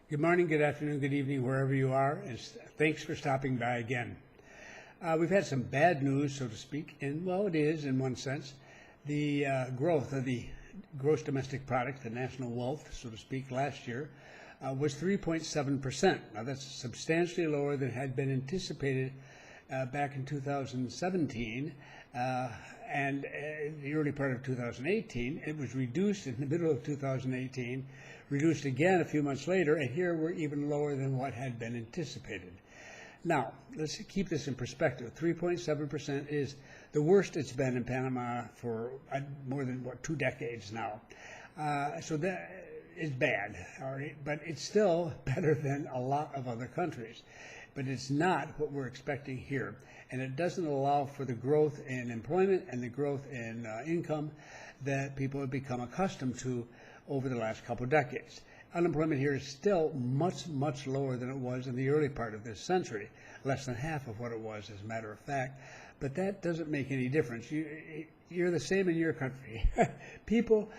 Good morning, good afternoon, good evening, wherever you are, and thanks for stopping by again. We've had some bad news, so to speak, and well, it is in one sense. The growth of the gross domestic product, the national wealth, so to speak, last year was 3.7%. Now that's substantially lower than had been anticipated back in 2017 and the early part of 2018. It was reduced in the middle of 2018, reduced again a few months later, and here we're even lower than what had been anticipated. Now, let's keep this in perspective. 3.7% is the worst it's been in Panama for more than, 2 decades now. So that is bad, all right? But it's still better than a lot of other countries. But it's not what we're expecting here. And it doesn't allow for the growth in employment and the growth in income that people have become accustomed to over the last couple of decades. Unemployment here is still much, much lower than it was in the early part of this century, less than half of what it was, as a matter of fact. But that doesn't make any difference. You're the same in your country. People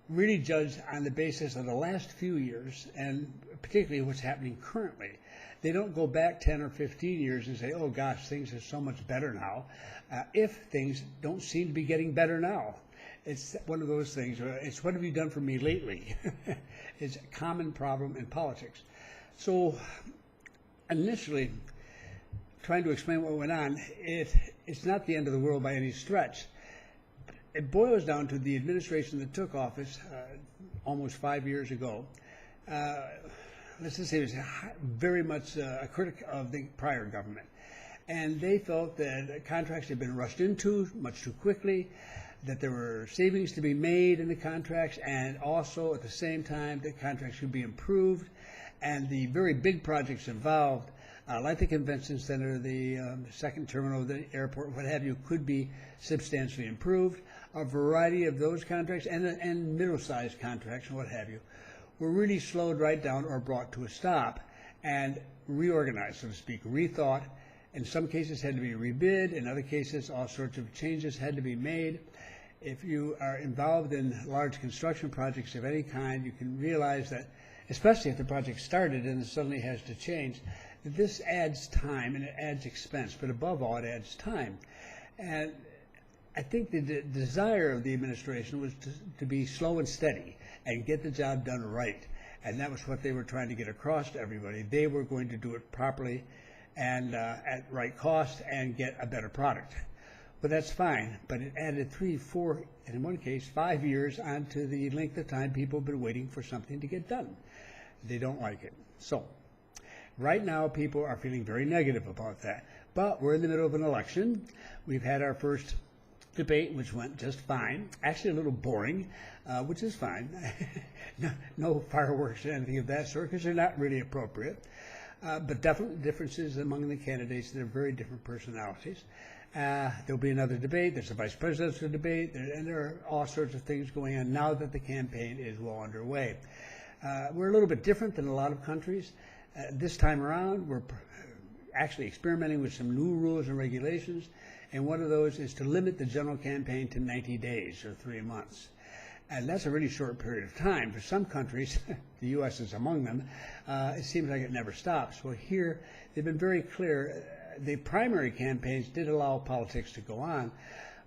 really judge on the basis of the last few years, and particularly what's happening currently. They don't go back 10 or 15 years and say, oh gosh, things are so much better now, if things don't seem to be getting better now. It's one of those things. It's what have you done for me lately? It's a common problem in politics. So initially, trying to explain what went on, it's not the end of the world by any stretch. It boils down to the administration that took office almost 5 years ago. Let's just say it was very much a critic of the prior government. And they felt that contracts had been rushed into much too quickly, that there were savings to be made in the contracts, and also at the same time that contracts should be improved. And the very big projects involved, like the convention center, the second terminal, the airport, what have you, could be substantially improved. A variety of those contracts and middle-sized contracts and what have you were really slowed right down or brought to a stop and reorganized, so to speak, rethought. In some cases had to be rebid. In other cases, all sorts of changes had to be made. If you are involved in large construction projects of any kind, you can realize that, especially if the project started and it suddenly has to change, that this adds time and it adds expense, but above all, it adds time. And I think the desire of the administration was to be slow and steady and get the job done right. And that was what they were trying to get across to everybody. They were going to do it properly and at right cost and get a better product. But that's fine. But it added 3, 4, and in one case, 5 years onto the length of time people have been waiting for something to get done. They don't like it. So right now, people are feeling very negative about that. But we're in the middle of an election. We've had our first debate, which went just fine. Actually a little boring, which is fine. No fireworks or anything of that sort, because they're not really appropriate. But definitely differences among the candidates. They're very different personalities. There'll be another debate. There's a vice presidential debate, and there are all sorts of things going on now that the campaign is well underway. We're a little bit different than a lot of countries. This time around, we're actually experimenting with some new rules and regulations, and one of those is to limit the general campaign to 90 days or 3 months. And that's a really short period of time. For some countries, the U.S. is among them, it seems like it never stops. Well, here, they've been very clear. The primary campaigns did allow politics to go on,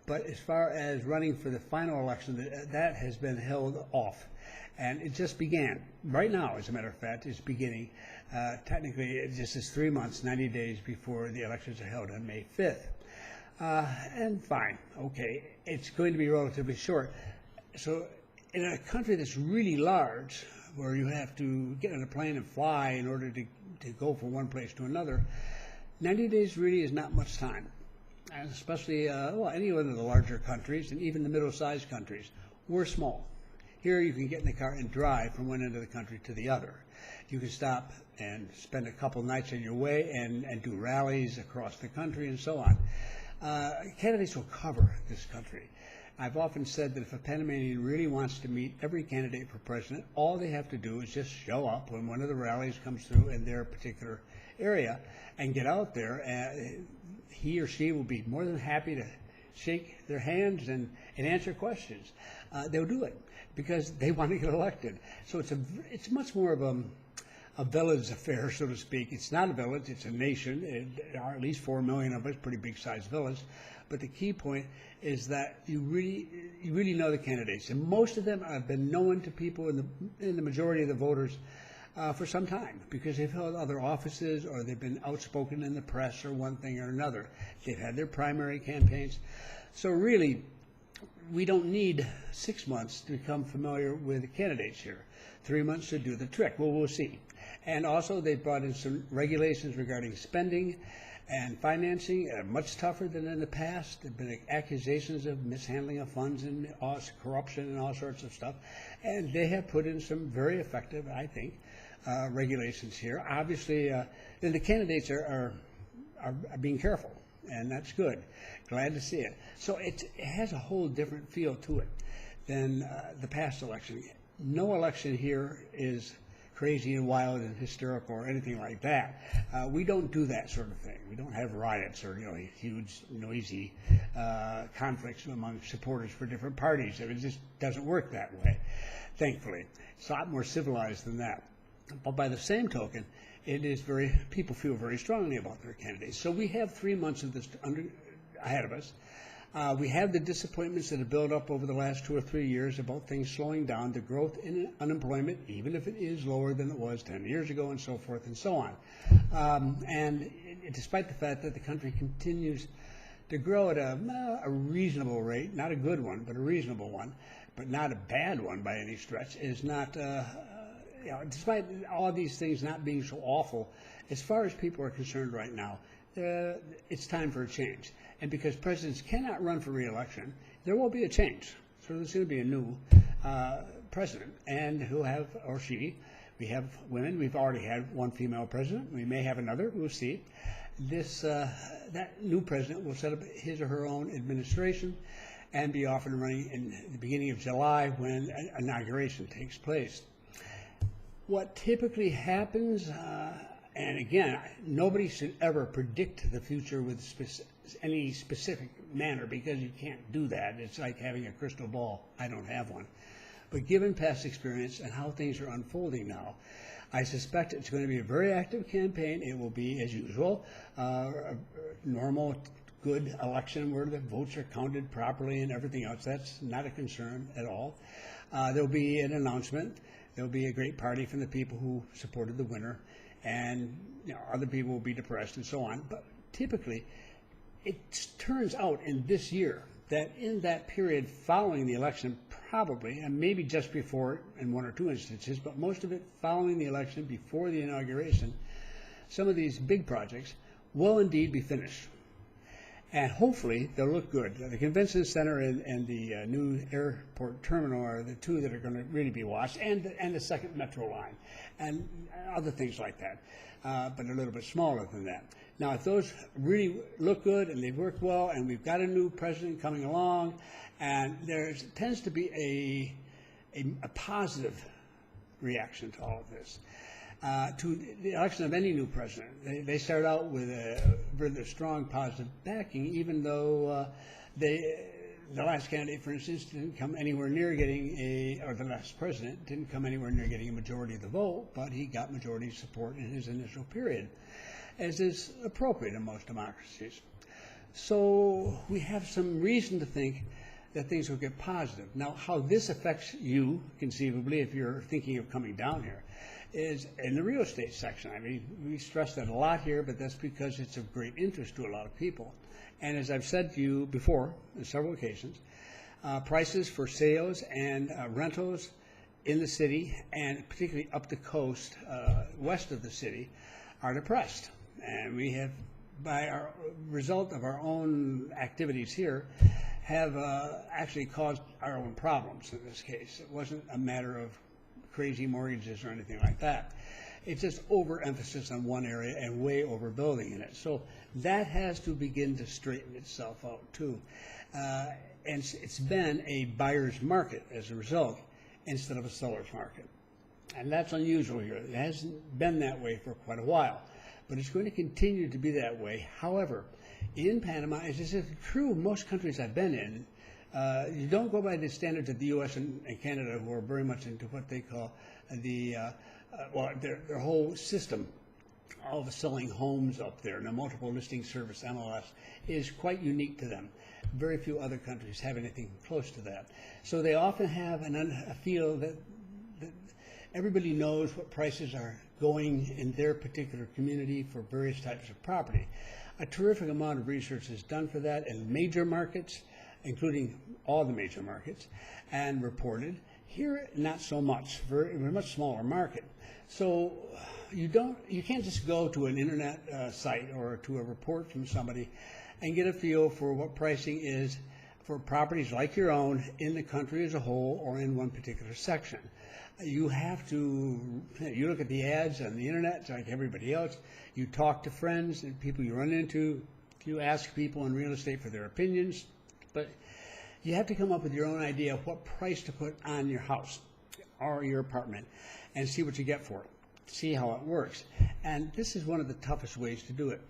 but as far as running for the final election, that has been held off. And it just began. Right now, as a matter of fact, it's beginning. Technically, it just is 3 months, 90 days before the elections are held on May 5th. And fine, okay, it's going to be relatively short. So in a country that's really large, where you have to get on a plane and fly in order to go from one place to another, 90 days really is not much time. And especially, any one of the larger countries and even the middle-sized countries, we're small. Here you can get in the car and drive from one end of the country to the other. You can stop and spend a couple nights on your way and do rallies across the country and so on. Candidates will cover this country. I've often said that if a Panamanian really wants to meet every candidate for president, all they have to do is just show up when one of the rallies comes through in their particular area and get out there. He or she will be more than happy to shake their hands and answer questions. They'll do it because they want to get elected. So it's much more of a a village affair, so to speak. It's not a village, it's a nation. There are at least 4 million of us, pretty big sized village. But the key point is that you really know the candidates. And most of them have been known to people in the majority of the voters for some time, because they've held other offices or they've been outspoken in the press or one thing or another. They've had their primary campaigns. So really, we don't need 6 months to become familiar with the candidates here. 3 months should do the trick. Well, we'll see. And also, they brought in some regulations regarding spending and financing, much tougher than in the past. There have been accusations of mishandling of funds and corruption and all sorts of stuff. And they have put in some very effective, I think, regulations here. Obviously, the candidates are being careful, and that's good. Glad to see it. So it has a whole different feel to it than the past election. No election here is crazy and wild and hysterical or anything like that. We don't do that sort of thing. We don't have riots or huge, noisy conflicts among supporters for different parties. It just doesn't work that way, thankfully. It's a lot more civilized than that. But by the same token, people feel very strongly about their candidates. So we have 3 months of this ahead of us. We have the disappointments that have built up over the last 2 or 3 years about things slowing down, the growth in unemployment, even if it is lower than it was 10 years ago, and so forth and so on. And despite the fact that the country continues to grow at a reasonable rate, not a good one, but a reasonable one, but not a bad one by any stretch, is not, despite all these things not being so awful, as far as people are concerned right now, it's time for a change. And because presidents cannot run for re-election, there will be a change. So there's going to be a new president, and who have, or she, we have women. We've already had one female president. We may have another. We'll see. That new president will set up his or her own administration and be off and running in the beginning of July when inauguration takes place. What typically happens, and again, nobody should ever predict the future with any specific manner, because you can't do that. It's like having a crystal ball. I don't have one. But given past experience and how things are unfolding now, I suspect it's going to be a very active campaign. It will be, as usual, a normal, good election where the votes are counted properly and everything else. That's not a concern at all. There'll be an announcement. There'll be a great party from the people who supported the winner, and other people will be depressed and so on. But typically, it turns out in this year that in that period following the election, probably, and maybe just before in 1 or 2 instances, but most of it following the election, before the inauguration, some of these big projects will indeed be finished. And hopefully they'll look good. The convention center and the new airport terminal are the two that are going to really be watched, and the second metro line, and other things like that, but a little bit smaller than that. Now, if those really look good and they work well, and we've got a new president coming along, and there tends to be a positive reaction to all of this. To the election of any new president, they start out with a rather strong positive backing, even though the last candidate, for instance, didn't come anywhere near getting or the last president didn't come anywhere near getting a majority of the vote, but he got majority support in his initial period, as is appropriate in most democracies. So we have some reason to think that things will get positive. Now, how this affects you, conceivably, if you're thinking of coming down here, is in the real estate section. I mean, we stress that a lot here, but that's because it's of great interest to a lot of people. And as I've said to you before on several occasions, prices for sales and rentals in the city, and particularly up the coast, west of the city, are depressed. And we have, by our result of our own activities here, have actually caused our own problems in this case. It wasn't a matter of crazy mortgages or anything like that. It's just overemphasis on one area and way overbuilding in it. So that has to begin to straighten itself out too. And it's been a buyer's market as a result, instead of a seller's market. And that's unusual here. It hasn't been that way for quite a while, but it's going to continue to be that way. However, in Panama, as is true of most countries I've been in, you don't go by the standards of the U.S. and Canada, who are very much into what they call the well, their whole system of selling homes up there, and the multiple listing service, MLS, is quite unique to them. Very few other countries have anything close to that. So they often have a feel that everybody knows what prices are going in their particular community for various types of property. A terrific amount of research is done for that in major markets, including all the major markets, and reported. Here, not so much. We're a much smaller market. So you can't just go to an internet site or to a report from somebody and get a feel for what pricing is for properties like your own in the country as a whole or in one particular section. You have to, you look at the ads on the internet like everybody else, you talk to friends and people you run into, you ask people in real estate for their opinions, but you have to come up with your own idea of what price to put on your house or your apartment and see what you get for it, see how it works. And this is one of the toughest ways to do it.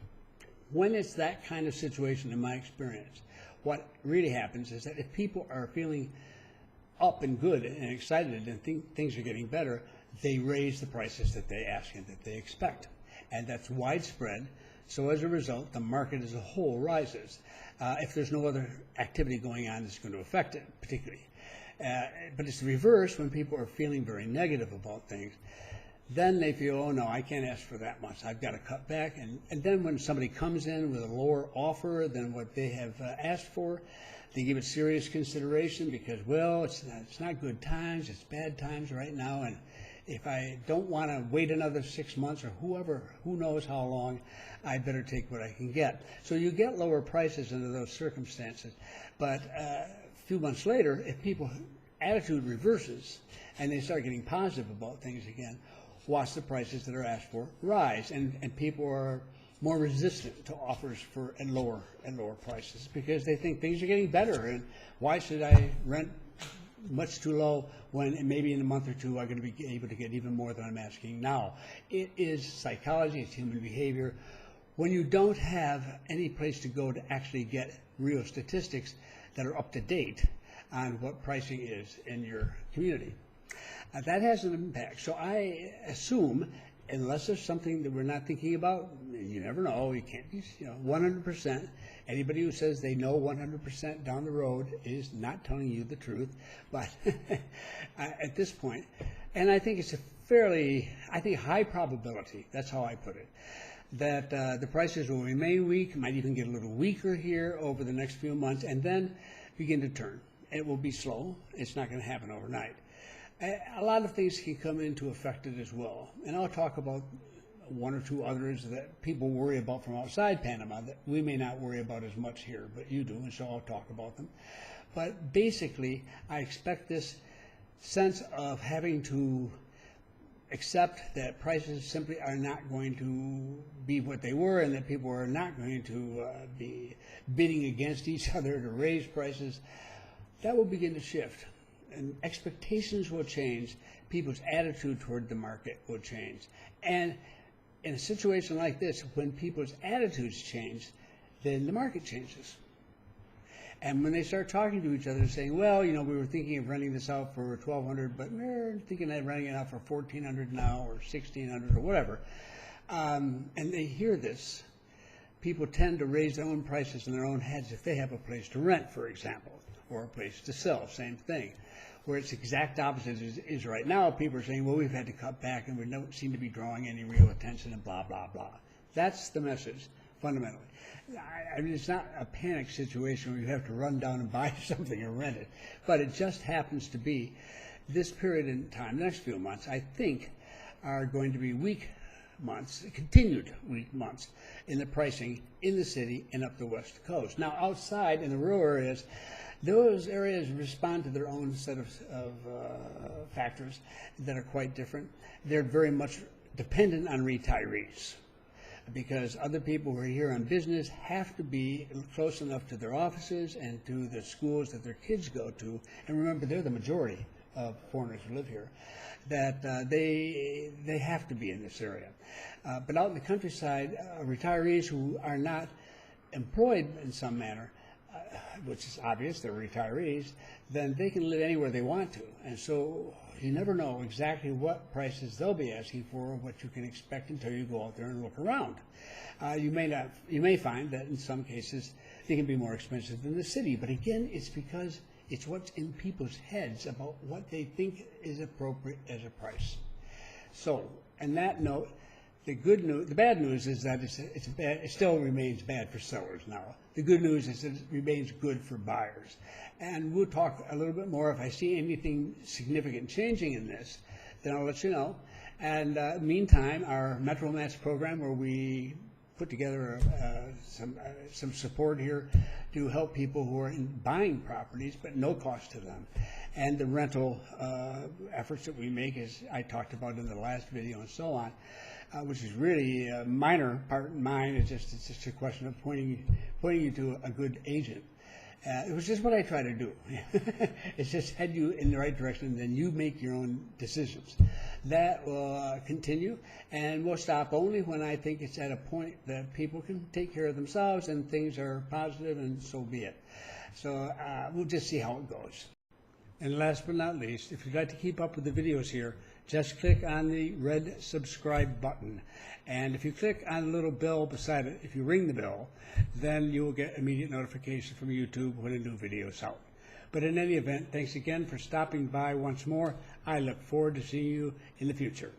When it's that kind of situation, in my experience, what really happens is that if people are feeling up and good and excited and think things are getting better, they raise the prices that they ask and that they expect. And that's widespread. So as a result, the market as a whole rises. If there's no other activity going on that's going to affect it particularly. But it's the reverse when people are feeling very negative about things. Then they feel, oh no, I can't ask for that much. I've got to cut back. And then when somebody comes in with a lower offer than what they have asked for, they give it serious consideration because, well, it's not good times, it's bad times right now, and if I don't want to wait another 6 months or who knows how long, I better take what I can get. So you get lower prices under those circumstances. But a few months later, if people's attitude reverses and they start getting positive about things again, watch the prices that are asked for rise, and people are more resistant to offers for and lower prices because they think things are getting better, and why should I rent much too low when maybe in a month or two I'm going to be able to get even more than I'm asking now. It is psychology, it's human behavior. When you don't have any place to go to actually get real statistics that are up to date on what pricing is in your community, that has an impact. So I assume, unless there's something that we're not thinking about, you never know, you can't be 100%. Anybody who says they know 100% down the road is not telling you the truth. But at this point, and I think it's a fairly, high probability, that's how I put it, that the prices will remain weak, might even get a little weaker here over the next few months, and then begin to turn. It will be slow. It's not going to happen overnight. A lot of things can come into effect as well, and I'll talk about one or two others that people worry about from outside Panama that we may not worry about as much here, but you do, and so I'll talk about them. But basically, I expect this sense of having to accept that prices simply are not going to be what they were, and that people are not going to be bidding against each other to raise prices. That will begin to shift. And expectations will change, people's attitude toward the market will change. And in a situation like this, when people's attitudes change, then the market changes. And when they start talking to each other and saying, well, we were thinking of renting this out for $1,200, but we're thinking of renting it out for $1,400 now or $1,600 or whatever, and they hear this, people tend to raise their own prices in their own heads if they have a place to rent, for example, or a place to sell, same thing. Where it's exact opposite is right now, people are saying, well, we've had to cut back and we don't seem to be drawing any real attention and blah, blah, blah. That's the message, fundamentally. I mean, it's not a panic situation where you have to run down and buy something or rent it, but it just happens to be this period in time, the next few months, I think, are going to be weak months, continued weak months in the pricing in the city and up the West Coast. Now, outside in the rural areas, those areas respond to their own set of factors that are quite different. They're very much dependent on retirees because other people who are here on business have to be close enough to their offices and to the schools that their kids go to. And remember, they're the majority of foreigners who live here, that they have to be in this area. But out in the countryside, retirees who are not employed in some manner which is obvious, they're retirees, then they can live anywhere they want to. And so you never know exactly what prices they'll be asking for or what you can expect until you go out there and look around. You may find that in some cases they can be more expensive than the city, but again, it's because it's what's in people's heads about what they think is appropriate as a price. So, on that note, the bad news is that it still remains bad for sellers now. The good news is that it remains good for buyers. And we'll talk a little bit more if I see anything significant changing in this, then I'll let you know. And meantime, our Metro Match program, where we put together some support here to help people who are buying properties, but no cost to them. And the rental efforts that we make, as I talked about in the last video and so on, which is really a minor part in mine. It's just a question of pointing you to a good agent. It was just what I try to do. It's just head you in the right direction, and then you make your own decisions. That will continue, and we'll stop only when I think it's at a point that people can take care of themselves and things are positive, and so be it. So we'll just see how it goes. And last but not least, if you'd like to keep up with the videos here, just click on the red subscribe button. And if you click on the little bell beside it, if you ring the bell, then you will get immediate notification from YouTube when a new video is out. But in any event, thanks again for stopping by once more. I look forward to seeing you in the future.